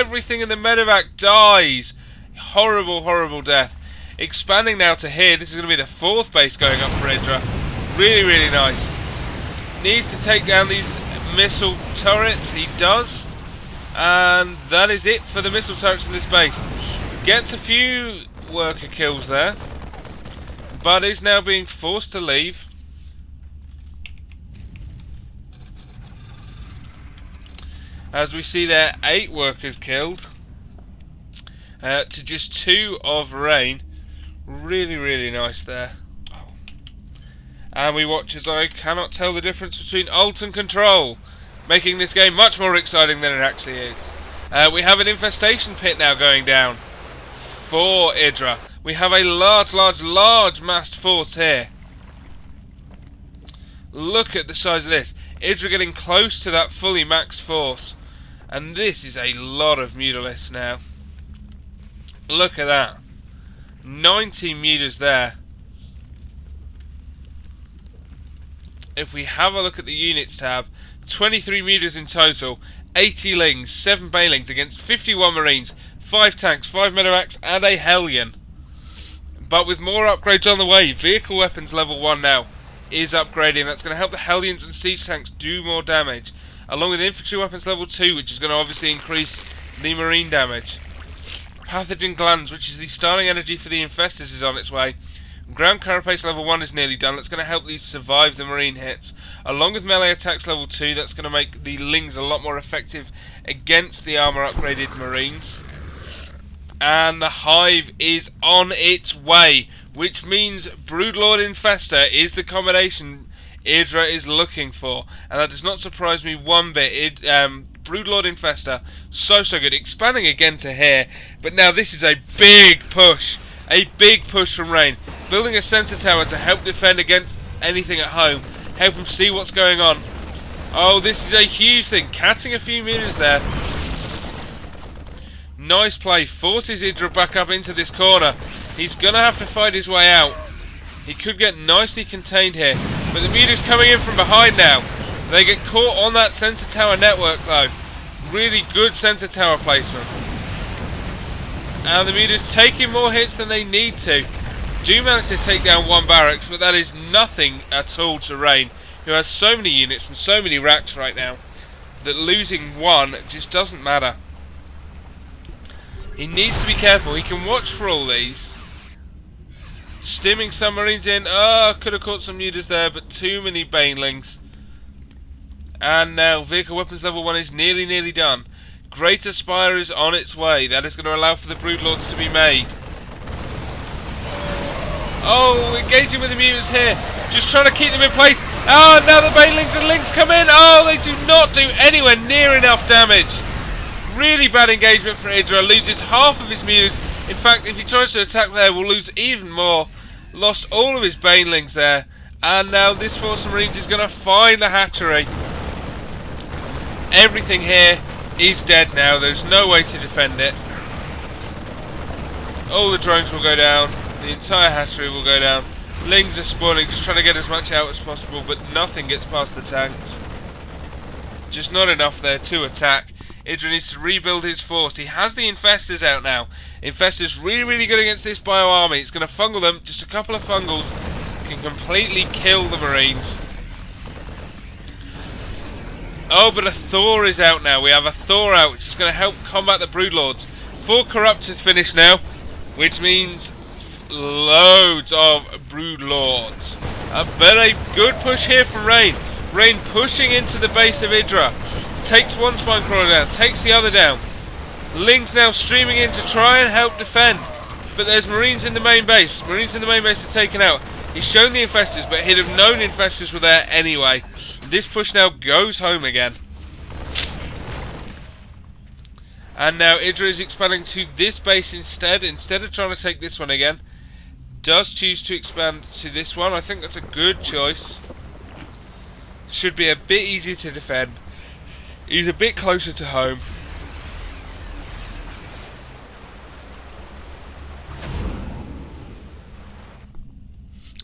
everything, and the medevac dies. Horrible, horrible death. Expanding now to here. This is going to be the 4th base going up for IdrA. Really, really nice. Needs to take down these missile turrets. He does. And that is it for the missile turrets in this base. Gets a few worker kills there, but is now being forced to leave. As we see there, 8 workers killed to just 2 of Rain. Really, really nice there. Oh. And we watch as I cannot tell the difference between Alt and Control, making this game much more exciting than it actually is. We have an infestation pit now going down for IdrA. We have a large massed force here. Look at the size of this. IdrA getting close to that fully maxed force. And this is a lot of mutalisks now. Look at that. 90 mutas there. If we have a look at the units tab, 23 mutas in total, 80 lings, 7 banelings against 51 marines, 5 tanks, 5 medevacs and a Hellion. But with more upgrades on the way, vehicle weapons level 1 now is upgrading. That's going to help the Hellions and siege tanks do more damage, along with infantry weapons level 2, which is going to obviously increase the marine damage. Pathogen glands, which is the starting energy for the infestors, is on its way. Ground carapace level 1 is nearly done. That's going to help these survive the marine hits. Along with melee attacks level 2, that's going to make the lings a lot more effective against the armor upgraded marines. And the hive is on its way, which means Broodlord Infestor is the combination IdrA is looking for, and that does not surprise me one bit. Broodlord Infestor, so good, expanding again to here, but now this is a big push from Rain, building a sensor tower to help defend against anything at home, help him see what's going on. Oh, this is a huge thing, catching a few meters there. Nice play, forces IdrA back up into this corner. He's going to have to fight his way out. He could get nicely contained here, but the mutas coming in from behind now. They get caught on that sensor tower network though. Really good sensor tower placement. And the mutas taking more hits than they need to. Do manage to take down 1 barracks, but that is nothing at all to Rain, who has so many units and so many racks right now that losing 1 just doesn't matter. He needs to be careful. He can watch for all these. Stimming some marines in. Oh, could have caught some mutas there, but too many banelings. And now vehicle weapons level 1 is nearly done. Greater Spire is on its way. That is going to allow for the Broodlords to be made. Oh, engaging with the mutants here. Just trying to keep them in place. Oh, now the banelings and lings come in. Oh, they do not do anywhere near enough damage. Really bad engagement for IdrA. Loses half of his mutas. In fact, if he tries to attack there, we'll lose even more. Lost all of his banelings there. And now this force of marines is going to find the hatchery. Everything here is dead now. There's no way to defend it. All the drones will go down. The entire hatchery will go down. Lings are spawning, just trying to get as much out as possible, but nothing gets past the tanks. Just not enough there to attack. IdrA needs to rebuild his force. He has the infestors out now. Infestors really good against this bio army. It's going to fungal them. Just a couple of fungals can completely kill the marines. Oh, but a Thor is out now. We have a Thor out, which is going to help combat the Broodlords. 4 Corruptors finished now, which means loads of Broodlords. But a good push here from Rain. Rain pushing into the base of IdrA. Takes 1 spine crawler down, takes the other down. Lings now streaming in to try and help defend. But there's marines in the main base. Marines in the main base are taken out. He's shown the infestors, but he'd have known infestors were there anyway. This push now goes home again. And now IdrA is expanding to this base instead of trying to take this one again. Does choose to expand to this one. I think that's a good choice. Should be a bit easier to defend. He's a bit closer to home.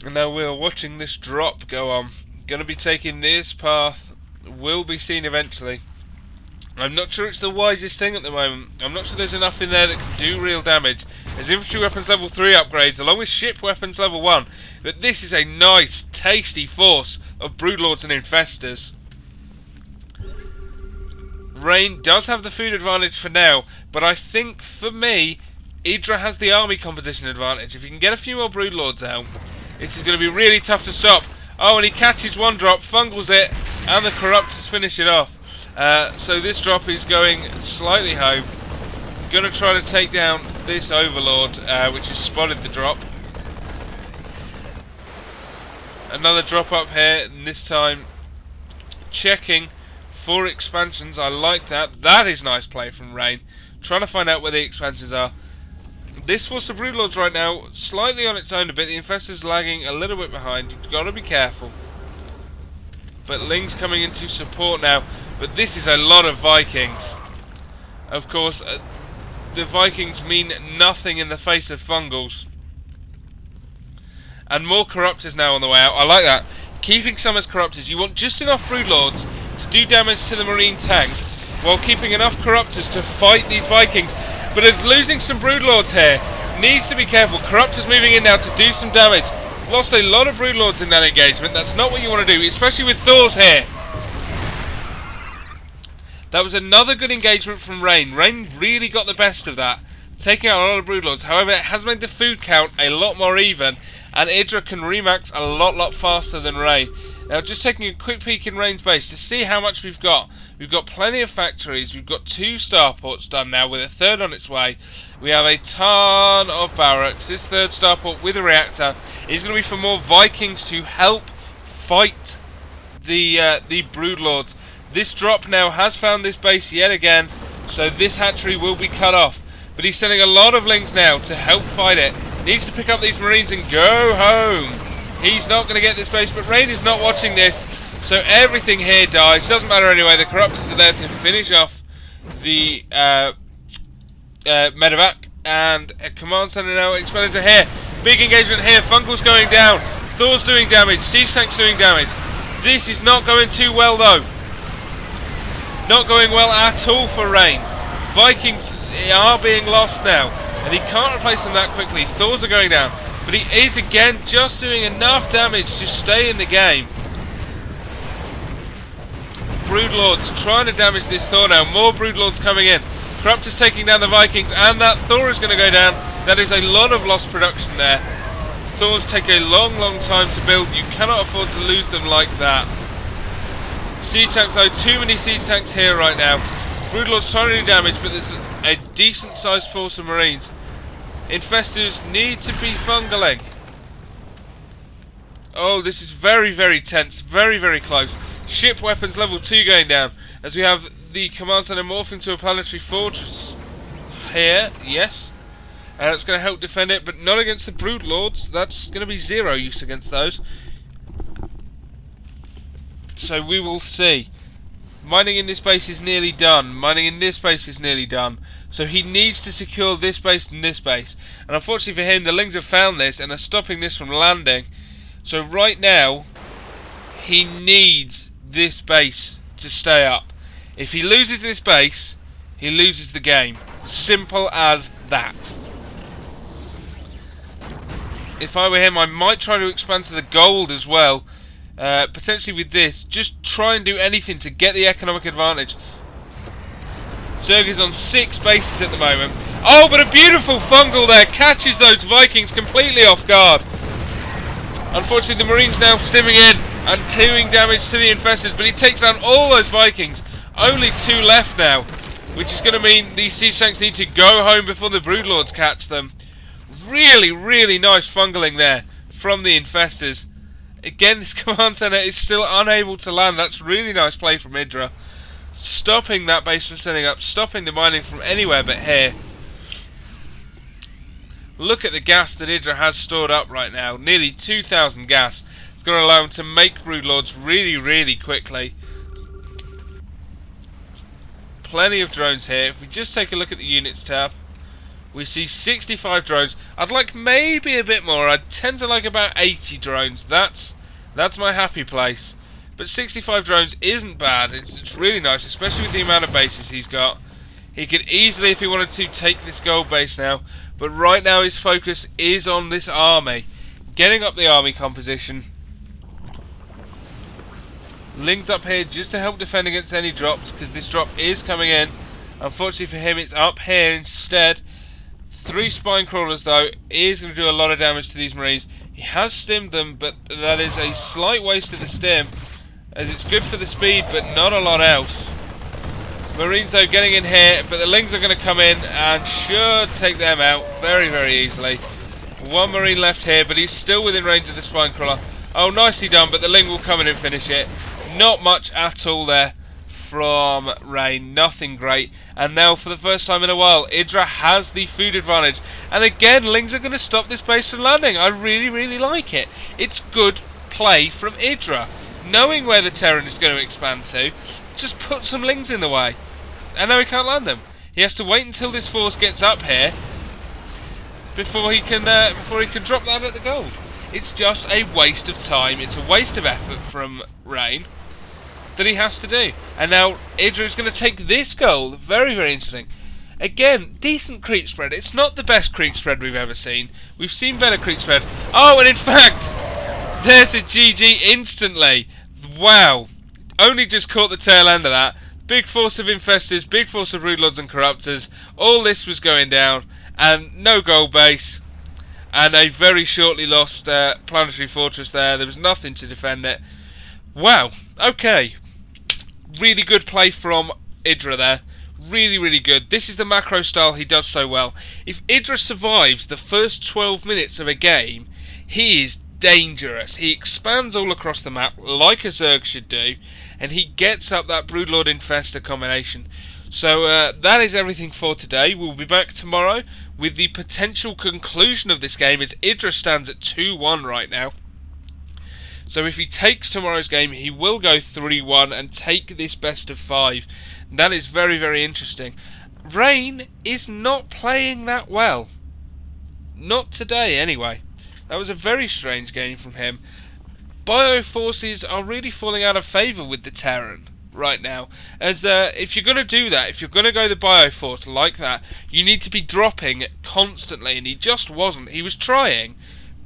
And now we're watching this drop go on. Going to be taking this path. Will be seen eventually. I'm not sure it's the wisest thing at the moment. I'm not sure there's enough in there that can do real damage. There's infantry weapons level 3 upgrades along with ship weapons level 1. But this is a nice, tasty force of Broodlords and Infestors. Rain does have the food advantage for now, but I think, for me, EGIdrA has the army composition advantage. If you can get a few more Broodlords out, this is going to be really tough to stop. Oh, and he catches one drop, fungles it, and the Corruptors finish it off. So this drop is going slightly home. Going to try to take down this Overlord, which has spotted the drop. Another drop up here, and this time checking for expansions. I like that. That is nice play from Rain. Trying to find out where the expansions are. This force of Broodlords right now, slightly on its own a bit. The Infestor's lagging a little bit behind. You've got to be careful. But Ling's coming into support now. But this is a lot of Vikings. Of course, the Vikings mean nothing in the face of Fungals. And more Corruptors now on the way out. I like that. Keeping some as Corruptors. You want just enough Broodlords to do damage to the Marine tank, while keeping enough Corruptors to fight these Vikings. But it's losing some Broodlords here. Needs to be careful. Corruptors moving in now to do some damage. Lost a lot of Broodlords in that engagement. That's not what you want to do, especially with Thors here. That was another good engagement from Rain. Rain really got the best of that, taking out a lot of Broodlords. However, it has made the food count a lot more even, and EGIdrA can remax a lot faster than Rain. Now, just taking a quick peek in Rain's base to see how much we've got. We've got plenty of factories. We've got 2 starports done now, with a 3rd on its way. We have a ton of barracks. This 3rd starport with a reactor is going to be for more Vikings to help fight the Broodlords. This drop now has found this base yet again, so this hatchery will be cut off. But he's sending a lot of Lings now to help fight it. Needs to pick up these Marines and go home. He's not going to get this base, but Rain is not watching this, so everything here dies. Doesn't matter anyway, the Corruptors are there to finish off the medevac, and a command center now expanded to here. Big engagement here, Fungal's going down, Thor's doing damage, Siege Tank's doing damage. This is not going too well though. Not going well at all for Rain. Vikings are being lost now, and he can't replace them that quickly. Thors are going down. But he is again just doing enough damage to stay in the game. Broodlords trying to damage this Thor now. More Broodlords coming in. Corruptors taking down the Vikings, and that Thor is going to go down. That is a lot of lost production there. Thors take a long time to build. You cannot afford to lose them like that. Siege tanks though, too many siege tanks here right now. Broodlords trying to do damage, but there's a decent sized force of Marines. Infestors need to be fungaling. Oh, this is very tense. Very close. Ship weapons level 2 going down. As we have the command center morph into a planetary fortress here. Yes. It's going to help defend it, but not against the Broodlords. That's going to be 0 use against those. So we will see. Mining in this base is nearly done. Mining in this base is nearly done. So he needs to secure this base and this base. And unfortunately for him, the Lings have found this and are stopping this from landing. So right now, he needs this base to stay up. If he loses this base, he loses the game. Simple as that. If I were him, I might try to expand to the gold as well. Potentially with this. Just try and do anything to get the economic advantage. Zerg is on 6 bases at the moment. Oh, but a beautiful fungal there catches those Vikings completely off guard. Unfortunately, the Marines now stimming in and doing damage to the Infestors, but he takes down all those Vikings. Only 2 left now, which is going to mean these siege tanks need to go home before the Broodlords catch them. Really nice fungaling there from the Infestors. Again, this command center is still unable to land. That's really nice play from EGIdrA. Stopping that base from setting up, stopping the mining from anywhere but here. Look at the gas that EGIdrA has stored up right now. Nearly 2,000 gas. It's going to allow him to make Broodlords really quickly. Plenty of drones here. If we just take a look at the units tab, we see 65 drones. I'd like maybe a bit more. I tend to like about 80 drones. That's my happy place. But 65 drones isn't bad. It's really nice, especially with the amount of bases he's got. He could easily, if he wanted to, take this gold base now. But right now his focus is on this army. Getting up the army composition. Ling's up here just to help defend against any drops, because this drop is coming in. Unfortunately for him, it's up here instead. 3 spine crawlers though is going to do a lot of damage to these marines. He has stimmed them, but that is a slight waste of the stim, as it's good for the speed but not a lot else. Marines though getting in here, but the Lings are going to come in and should take them out very, very easily. 1 marine left here, but he's still within range of the spine crawler. Oh, nicely done, but the Ling will come in and finish it. Not much at all there from Rain, nothing great. And now for the first time in a while, IdrA has the food advantage. And again, Lings are going to stop this base from landing. I really, really like it. It's good play from IdrA. Knowing where the Terran is going to expand to, just put some Lings in the way. And now he can't land them. He has to wait until this force gets up here before he can drop that at the gold. It's just a waste of time. It's a waste of effort from Rain that he has to do. And now IdrA is going to take this goal. Very, very interesting. Again, decent creep spread. It's not the best creep spread we've ever seen. We've seen better creep spread. Oh, and in fact, there's a GG instantly. Wow. Only just caught the tail end of that. Big force of infestors, big force of brood lords and corruptors. All this was going down. And no gold base. And a very shortly lost planetary fortress there. There was nothing to defend it. Wow. Okay. Really good play from IdrA there. Really, really good. This is the macro style he does so well. If IdrA survives the first 12 minutes of a game, he is dangerous. He expands all across the map like a Zerg should do, and he gets up that Broodlord Infestor combination. So that is everything for today. We'll be back tomorrow with the potential conclusion of this game, as IdrA stands at 2-1 right now. So if he takes tomorrow's game, he will go 3-1 and take this best of 5. That is very, very interesting. Rain is not playing that well. Not today, anyway. That was a very strange game from him. Bioforces are really falling out of favour with the Terran right now. As if you're going to do that, if you're going to go the Bioforce like that, you need to be dropping constantly, and he just wasn't. He was trying,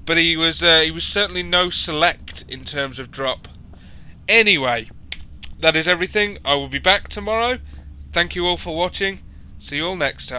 but he was certainly no select in terms of drop. Anyway, that is everything. I will be back tomorrow. Thank you all for watching. See you all next time.